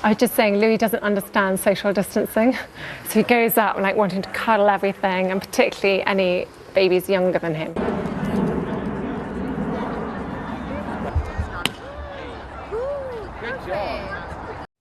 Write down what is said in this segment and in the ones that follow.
I was just saying Louis doesn't understand social distancing. So he goes up like wanting to cuddle everything, and particularly any babies younger than him.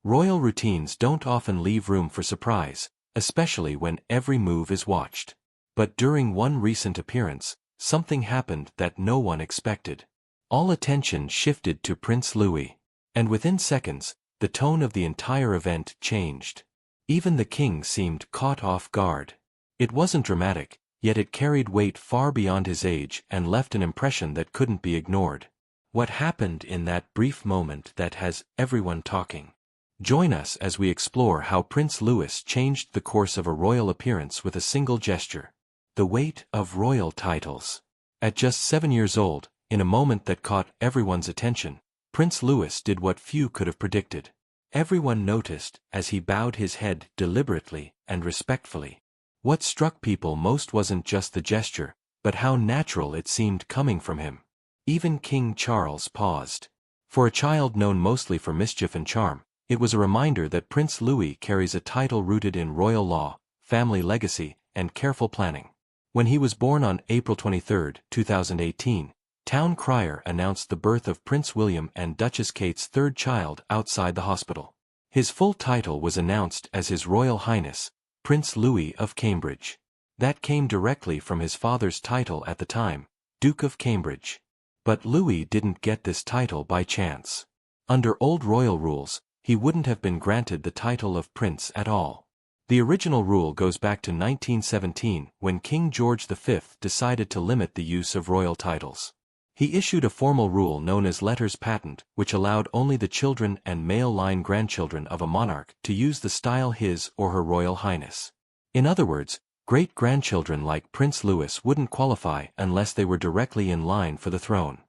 Royal routines don't often leave room for surprise, especially when every move is watched. But during one recent appearance, something happened that no one expected. All attention shifted to Prince Louis. And within seconds, the tone of the entire event changed. Even the king seemed caught off guard. It wasn't dramatic, yet it carried weight far beyond his age and left an impression that couldn't be ignored. What happened in that brief moment that has everyone talking? Join us as we explore how Prince Louis changed the course of a royal appearance with a single gesture. The weight of royal titles. At just 7 years old, in a moment that caught everyone's attention, Prince Louis did what few could have predicted. Everyone noticed as he bowed his head deliberately and respectfully. What struck people most wasn't just the gesture, but how natural it seemed coming from him. Even King Charles paused. For a child known mostly for mischief and charm, it was a reminder that Prince Louis carries a title rooted in royal law, family legacy, and careful planning. When he was born on April 23, 2018, Town Crier announced the birth of Prince William and Duchess Kate's third child outside the hospital. His full title was announced as His Royal Highness, Prince Louis of Cambridge. That came directly from his father's title at the time, Duke of Cambridge. But Louis didn't get this title by chance. Under old royal rules, he wouldn't have been granted the title of prince at all. The original rule goes back to 1917 when King George V decided to limit the use of royal titles. He issued a formal rule known as letters patent, which allowed only the children and male-line grandchildren of a monarch to use the style His or Her Royal Highness. In other words, great-grandchildren like Prince Louis wouldn't qualify unless they were directly in line for the throne.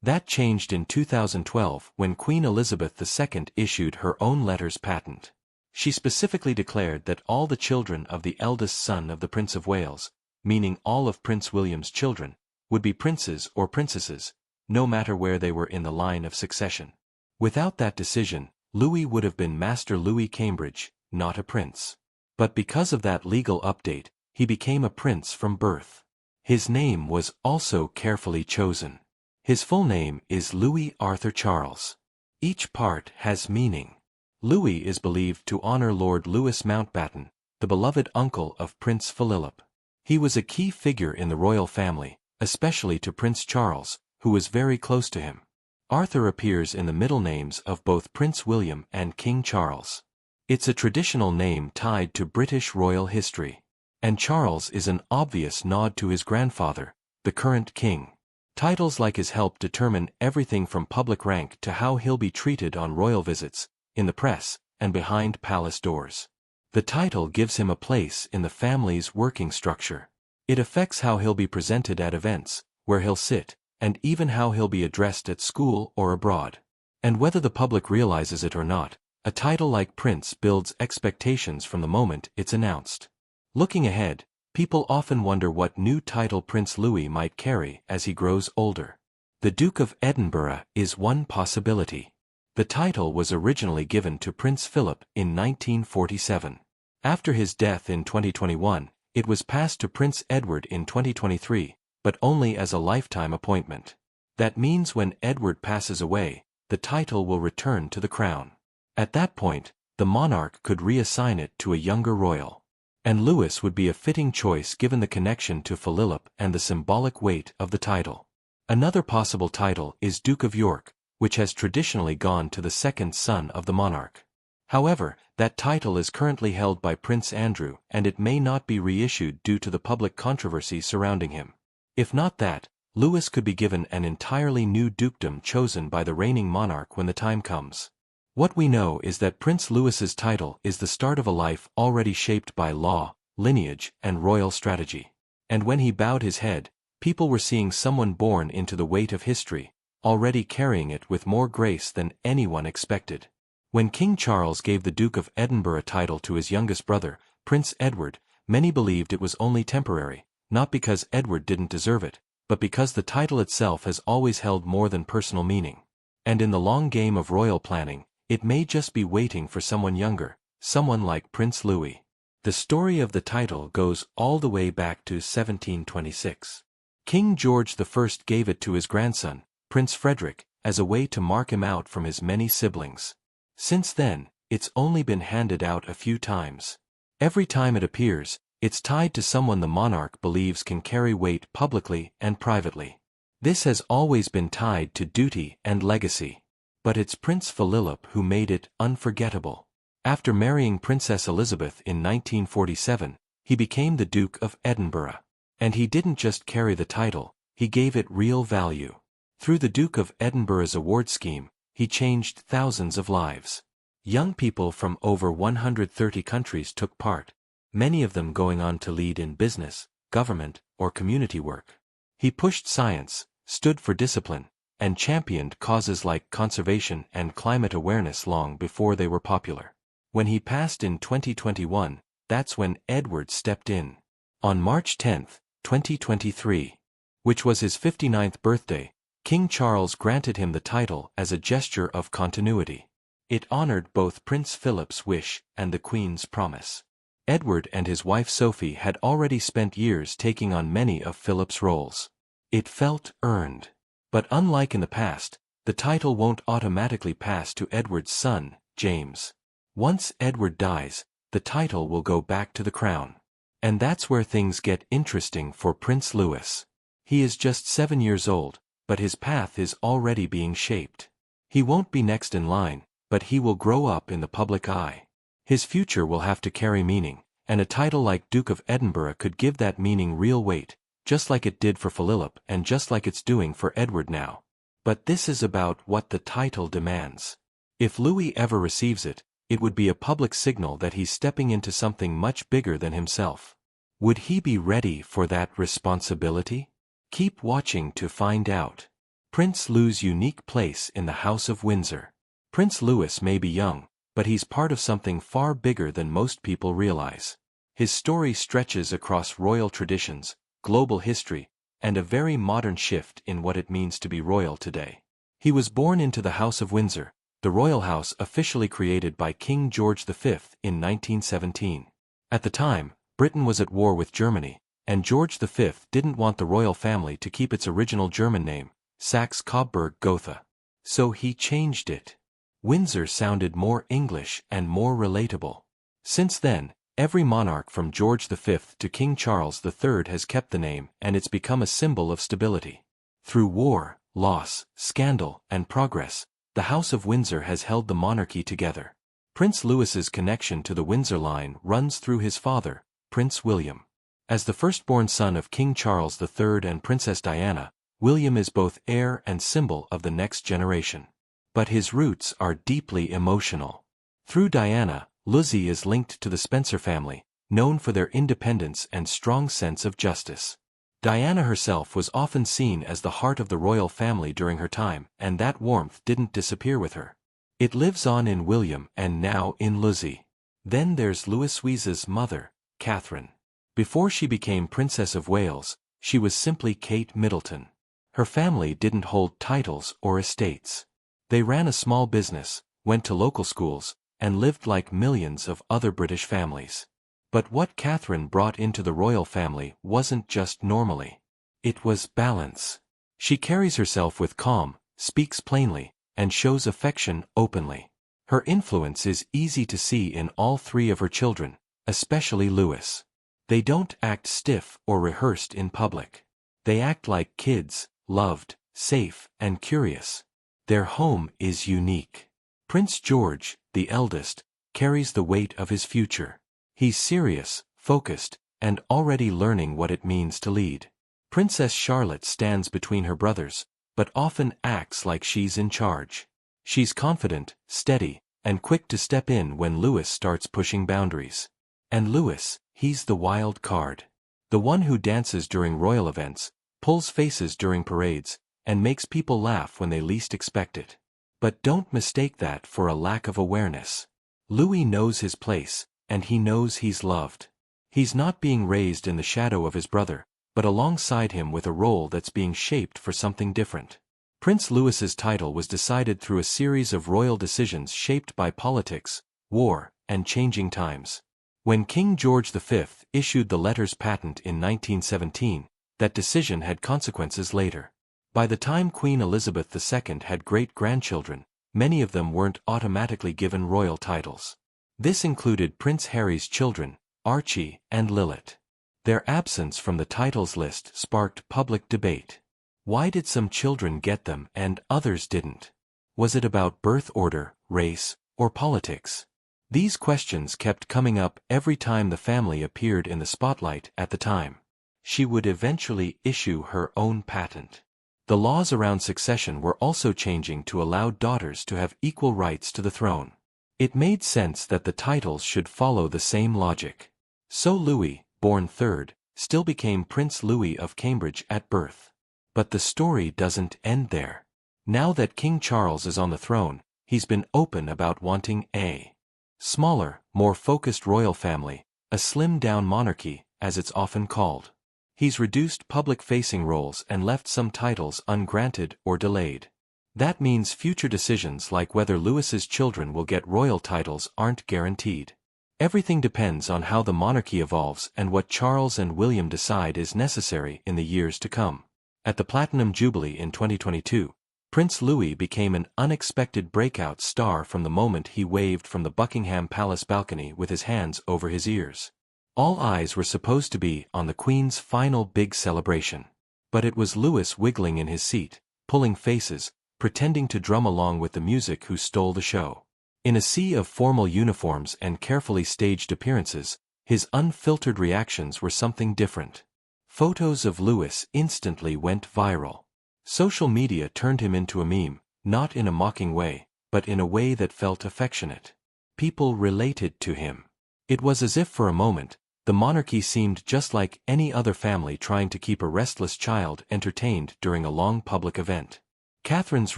That changed in 2012 when Queen Elizabeth II issued her own letters patent. She specifically declared that all the children of the eldest son of the Prince of Wales, meaning all of Prince William's children, would be princes or princesses, no matter where they were in the line of succession. Without that decision, Louis would have been Master Louis Cambridge, not a prince. But because of that legal update, he became a prince from birth. His name was also carefully chosen. His full name is Louis Arthur Charles. Each part has meaning. Louis is believed to honor Lord Louis Mountbatten, the beloved uncle of Prince Philip. He was a key figure in the royal family, especially to Prince Charles, who was very close to him. Arthur appears in the middle names of both Prince William and King Charles. It's a traditional name tied to British royal history. And Charles is an obvious nod to his grandfather, the current king. Titles like his help determine everything from public rank to how he'll be treated on royal visits, in the press, and behind palace doors. The title gives him a place in the family's working structure. It affects how he'll be presented at events, where he'll sit, and even how he'll be addressed at school or abroad. And whether the public realizes it or not, a title like Prince builds expectations from the moment it's announced. Looking ahead, people often wonder what new title Prince Louis might carry as he grows older. The Duke of Edinburgh is one possibility. The title was originally given to Prince Philip in 1947. After his death in 2021, it was passed to Prince Edward in 2023, but only as a lifetime appointment. That means when Edward passes away, the title will return to the crown. At that point, the monarch could reassign it to a younger royal. And Louis would be a fitting choice given the connection to Philip and the symbolic weight of the title. Another possible title is Duke of York, which has traditionally gone to the second son of the monarch. However, that title is currently held by Prince Andrew and it may not be reissued due to the public controversy surrounding him. If not that, Louis could be given an entirely new dukedom chosen by the reigning monarch when the time comes. What we know is that Prince Louis's title is the start of a life already shaped by law, lineage, and royal strategy. And when he bowed his head, people were seeing someone born into the weight of history, already carrying it with more grace than anyone expected. When King Charles gave the Duke of Edinburgh title to his youngest brother, Prince Edward, many believed it was only temporary, not because Edward didn't deserve it, but because the title itself has always held more than personal meaning. And in the long game of royal planning, It may just be waiting for someone younger, someone like Prince Louis. The story of the title goes all the way back to 1726. King George I gave it to his grandson, Prince Frederick, as a way to mark him out from his many siblings. Since then, it's only been handed out a few times. Every time it appears, it's tied to someone the monarch believes can carry weight publicly and privately. This has always been tied to duty and legacy. But it's Prince Philip who made it unforgettable. After marrying Princess Elizabeth in 1947, he became the Duke of Edinburgh. And he didn't just carry the title, he gave it real value. Through the Duke of Edinburgh's award scheme, he changed thousands of lives. Young people from over 130 countries took part, many of them going on to lead in business, government, or community work. He pushed science, stood for discipline, and championed causes like conservation and climate awareness long before they were popular. When he passed in 2021, that's when Edward stepped in. On March 10, 2023, which was his 59th birthday, King Charles granted him the title as a gesture of continuity. It honored both Prince Philip's wish and the Queen's promise. Edward and his wife Sophie had already spent years taking on many of Philip's roles. It felt earned. But unlike in the past, the title won't automatically pass to Edward's son, James. Once Edward dies, the title will go back to the crown. And that's where things get interesting for Prince Louis. He is just 7 years old, but his path is already being shaped. He won't be next in line, but he will grow up in the public eye. His future will have to carry meaning, and a title like Duke of Edinburgh could give that meaning real weight, just like it did for Philip and just like it's doing for Edward now. But this is about what the title demands. If Louis ever receives it, it would be a public signal that he's stepping into something much bigger than himself. Would he be ready for that responsibility? Keep watching to find out. Prince Louis' unique place in the House of Windsor. Prince Louis may be young, but he's part of something far bigger than most people realize. His story stretches across royal traditions, global history, and a very modern shift in what it means to be royal today. He was born into the House of Windsor, the royal house officially created by King George V in 1917. At the time, Britain was at war with Germany, and George V didn't want the royal family to keep its original German name, Saxe-Coburg-Gotha. So he changed it. Windsor sounded more English and more relatable. Since then, every monarch from George V to King Charles III has kept the name, and it's become a symbol of stability. Through war, loss, scandal, and progress, the House of Windsor has held the monarchy together. Prince Louis's connection to the Windsor line runs through his father, Prince William. As the firstborn son of King Charles III and Princess Diana, William is both heir and symbol of the next generation. But his roots are deeply emotional. Through Diana, Louis is linked to the Spencer family, known for their independence and strong sense of justice. Diana herself was often seen as the heart of the royal family during her time, and that warmth didn't disappear with her. It lives on in William and now in Louis. Then there's Louis's mother, Catherine. Before she became Princess of Wales, she was simply Kate Middleton. Her family didn't hold titles or estates. They ran a small business, went to local schools, and lived like millions of other British families. But what Catherine brought into the royal family wasn't just normally. It was balance. She carries herself with calm, speaks plainly, and shows affection openly. Her influence is easy to see in all three of her children, especially Louis. They don't act stiff or rehearsed in public. They act like kids, loved, safe, and curious. Their home is unique. Prince George, the eldest, carries the weight of his future. He's serious, focused, and already learning what it means to lead. Princess Charlotte stands between her brothers, but often acts like she's in charge. She's confident, steady, and quick to step in when Louis starts pushing boundaries. And Louis, he's the wild card. The one who dances during royal events, pulls faces during parades, and makes people laugh when they least expect it. But don't mistake that for a lack of awareness. Louis knows his place, and he knows he's loved. He's not being raised in the shadow of his brother, but alongside him with a role that's being shaped for something different. Prince Louis's title was decided through a series of royal decisions shaped by politics, war, and changing times. When King George V issued the letters patent in 1917, that decision had consequences later. By the time Queen Elizabeth II had great-grandchildren, many of them weren't automatically given royal titles. This included Prince Harry's children, Archie and Lilith. Their absence from the titles list sparked public debate. Why did some children get them and others didn't? Was it about birth order, race, or politics? These questions kept coming up every time the family appeared in the spotlight at the time. She would eventually issue her own patent. The laws around succession were also changing to allow daughters to have equal rights to the throne. It made sense that the titles should follow the same logic. So Louis, born third, still became Prince Louis of Cambridge at birth. But the story doesn't end there. Now that King Charles is on the throne, he's been open about wanting a smaller, more focused royal family, a slimmed-down monarchy, as it's often called. He's reduced public-facing roles and left some titles ungranted or delayed. That means future decisions like whether Louis's children will get royal titles aren't guaranteed. Everything depends on how the monarchy evolves and what Charles and William decide is necessary in the years to come. At the Platinum Jubilee in 2022, Prince Louis became an unexpected breakout star from the moment he waved from the Buckingham Palace balcony with his hands over his ears. All eyes were supposed to be on the Queen's final big celebration. But it was Louis wiggling in his seat, pulling faces, pretending to drum along with the music who stole the show. In a sea of formal uniforms and carefully staged appearances, his unfiltered reactions were something different. Photos of Louis instantly went viral. Social media turned him into a meme, not in a mocking way, but in a way that felt affectionate. People related to him. It was as if for a moment, the monarchy seemed just like any other family trying to keep a restless child entertained during a long public event. Catherine's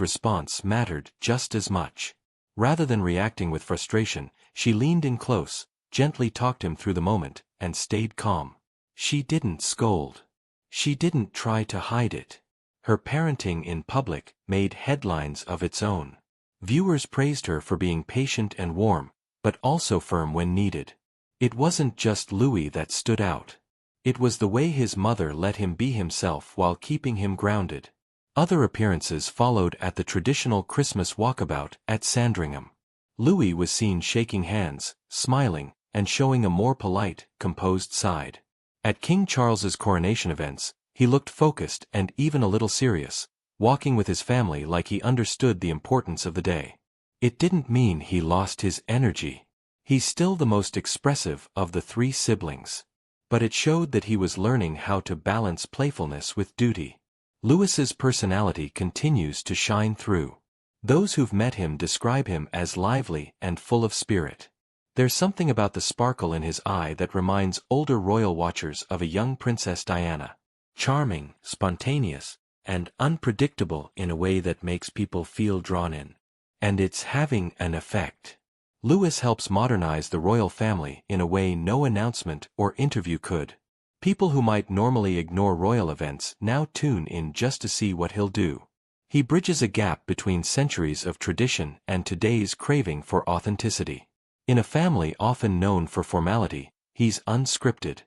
response mattered just as much. Rather than reacting with frustration, she leaned in close, gently talked him through the moment, and stayed calm. She didn't scold. She didn't try to hide it. Her parenting in public made headlines of its own. Viewers praised her for being patient and warm, but also firm when needed. It wasn't just Louis that stood out. It was the way his mother let him be himself while keeping him grounded. Other appearances followed at the traditional Christmas walkabout at Sandringham. Louis was seen shaking hands, smiling, and showing a more polite, composed side. At King Charles's coronation events, he looked focused and even a little serious, walking with his family like he understood the importance of the day. It didn't mean he lost his energy. He's still the most expressive of the three siblings. But it showed that he was learning how to balance playfulness with duty. Louis's personality continues to shine through. Those who've met him describe him as lively and full of spirit. There's something about the sparkle in his eye that reminds older royal watchers of a young Princess Diana. Charming, spontaneous, and unpredictable in a way that makes people feel drawn in. And it's having an effect. Louis helps modernize the royal family in a way no announcement or interview could. People who might normally ignore royal events now tune in just to see what he'll do. He bridges a gap between centuries of tradition and today's craving for authenticity. In a family often known for formality, he's unscripted.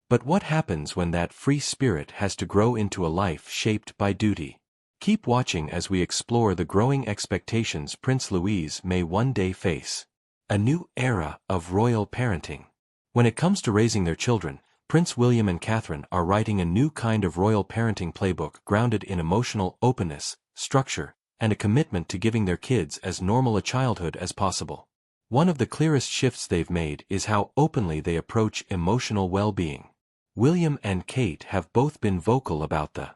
But what happens when that free spirit has to grow into a life shaped by duty? Keep watching as we explore the growing expectations Prince Louis may one day face. A new era of royal parenting. When it comes to raising their children, Prince William and Catherine are writing a new kind of royal parenting playbook grounded in emotional openness, structure, and a commitment to giving their kids as normal a childhood as possible. One of the clearest shifts they've made is how openly they approach emotional well-being. William and Kate have both been vocal about the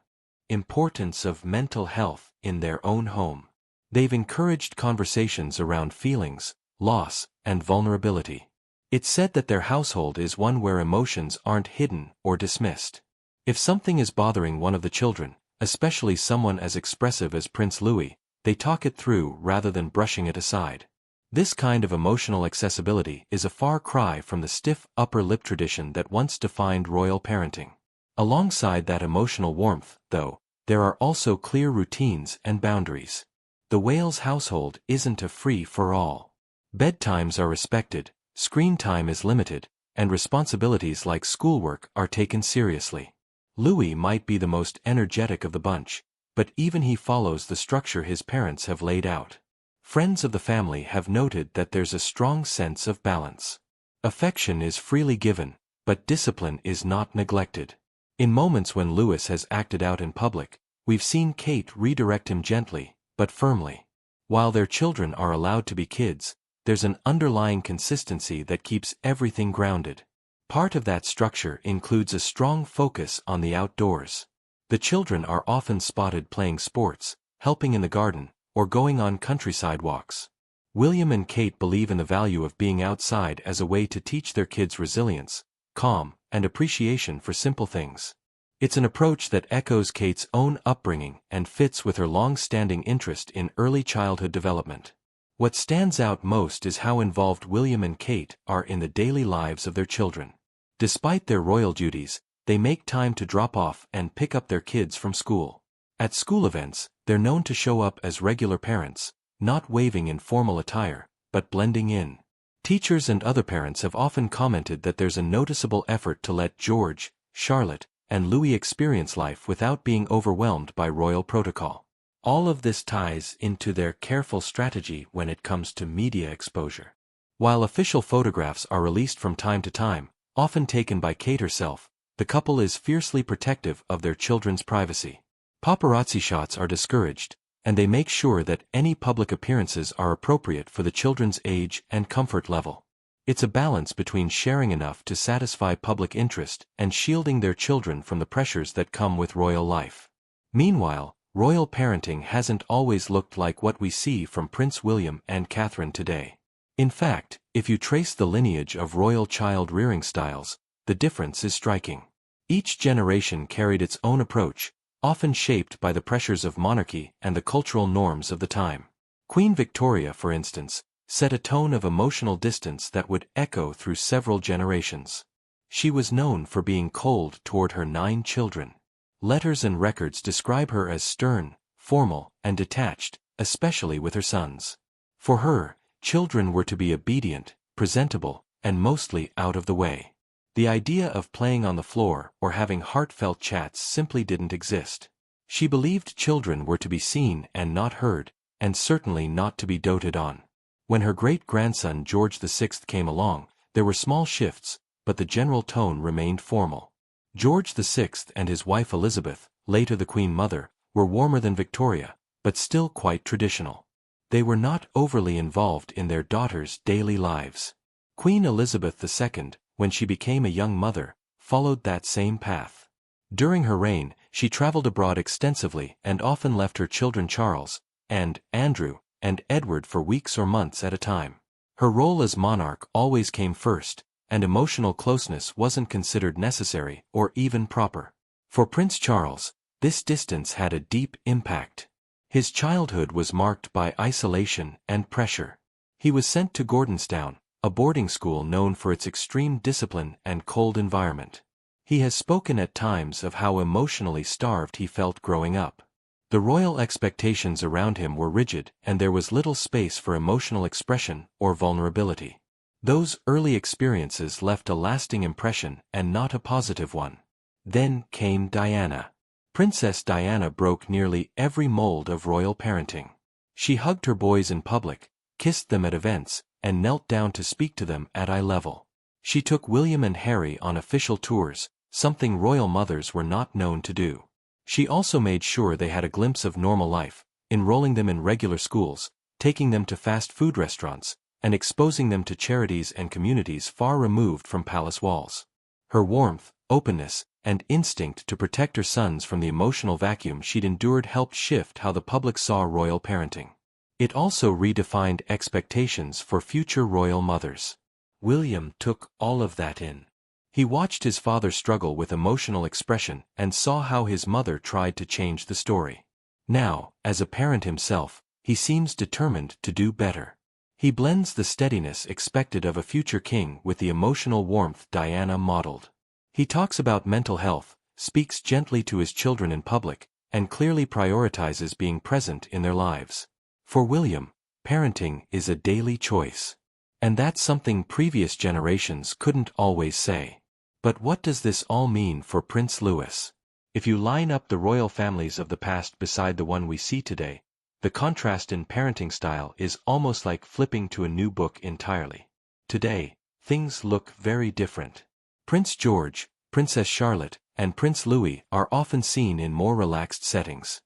importance of mental health in their own home. They've encouraged conversations around feelings, loss, and vulnerability. It's said that their household is one where emotions aren't hidden or dismissed. If something is bothering one of the children, especially someone as expressive as Prince Louis, they talk it through rather than brushing it aside. This kind of emotional accessibility is a far cry from the stiff upper lip tradition that once defined royal parenting. Alongside that emotional warmth, though, there are also clear routines and boundaries. The Wales household isn't a free-for-all. Bedtimes are respected, screen time is limited, and responsibilities like schoolwork are taken seriously. Louis might be the most energetic of the bunch, but even he follows the structure his parents have laid out. Friends of the family have noted that there's a strong sense of balance. Affection is freely given, but discipline is not neglected. In moments when Louis has acted out in public, we've seen Kate redirect him gently, but firmly. While their children are allowed to be kids, there's an underlying consistency that keeps everything grounded. Part of that structure includes a strong focus on the outdoors. The children are often spotted playing sports, helping in the garden, or going on countryside walks. William and Kate believe in the value of being outside as a way to teach their kids resilience, calm, and appreciation for simple things. It's an approach that echoes Kate's own upbringing and fits with her long-standing interest in early childhood development. What stands out most is how involved William and Kate are in the daily lives of their children. Despite their royal duties, they make time to drop off and pick up their kids from school. At school events, they're known to show up as regular parents, not waving in formal attire, but blending in. Teachers and other parents have often commented that there's a noticeable effort to let George, Charlotte, and Louis experience life without being overwhelmed by royal protocol. All of this ties into their careful strategy when it comes to media exposure. While official photographs are released from time to time, often taken by Kate herself, the couple is fiercely protective of their children's privacy. Paparazzi shots are discouraged, and they make sure that any public appearances are appropriate for the children's age and comfort level. It's a balance between sharing enough to satisfy public interest and shielding their children from the pressures that come with royal life. Meanwhile, royal parenting hasn't always looked like what we see from Prince William and Catherine today. In fact, if you trace the lineage of royal child rearing styles, the difference is striking. Each generation carried its own approach, often shaped by the pressures of monarchy and the cultural norms of the time. Queen Victoria, for instance, set a tone of emotional distance that would echo through several generations. She was known for being cold toward her 9 children. Letters and records describe her as stern, formal, and detached, especially with her sons. For her, children were to be obedient, presentable, and mostly out of the way. The idea of playing on the floor or having heartfelt chats simply didn't exist. She believed children were to be seen and not heard, and certainly not to be doted on. When her great-grandson George VI came along, there were small shifts, but the general tone remained formal. George VI and his wife Elizabeth, later the Queen Mother, were warmer than Victoria, but still quite traditional. They were not overly involved in their daughters' daily lives. Queen Elizabeth II, when she became a young mother, followed that same path. During her reign, she traveled abroad extensively and often left her children Charles, and Andrew, and Edward for weeks or months at a time. Her role as monarch always came first, and emotional closeness wasn't considered necessary or even proper. For Prince Charles, this distance had a deep impact. His childhood was marked by isolation and pressure. He was sent to Gordonstown, a boarding school known for its extreme discipline and cold environment. He has spoken at times of how emotionally starved he felt growing up. The royal expectations around him were rigid, and there was little space for emotional expression or vulnerability. Those early experiences left a lasting impression and not a positive one. Then came Diana. Princess Diana broke nearly every mold of royal parenting. She hugged her boys in public, kissed them at events, and knelt down to speak to them at eye level. She took William and Harry on official tours, something royal mothers were not known to do. She also made sure they had a glimpse of normal life, enrolling them in regular schools, taking them to fast food restaurants, and exposing them to charities and communities far removed from palace walls. Her warmth, openness, and instinct to protect her sons from the emotional vacuum she'd endured helped shift how the public saw royal parenting. It also redefined expectations for future royal mothers. William took all of that in. He watched his father struggle with emotional expression and saw how his mother tried to change the story. Now, as a parent himself, he seems determined to do better. He blends the steadiness expected of a future king with the emotional warmth Diana modeled. He talks about mental health, speaks gently to his children in public, and clearly prioritizes being present in their lives. For William, parenting is a daily choice. And that's something previous generations couldn't always say. But what does this all mean for Prince Louis? If you line up the royal families of the past beside the one we see today, the contrast in parenting style is almost like flipping to a new book entirely. Today, things look very different. Prince George, Princess Charlotte, and Prince Louis are often seen in more relaxed settings.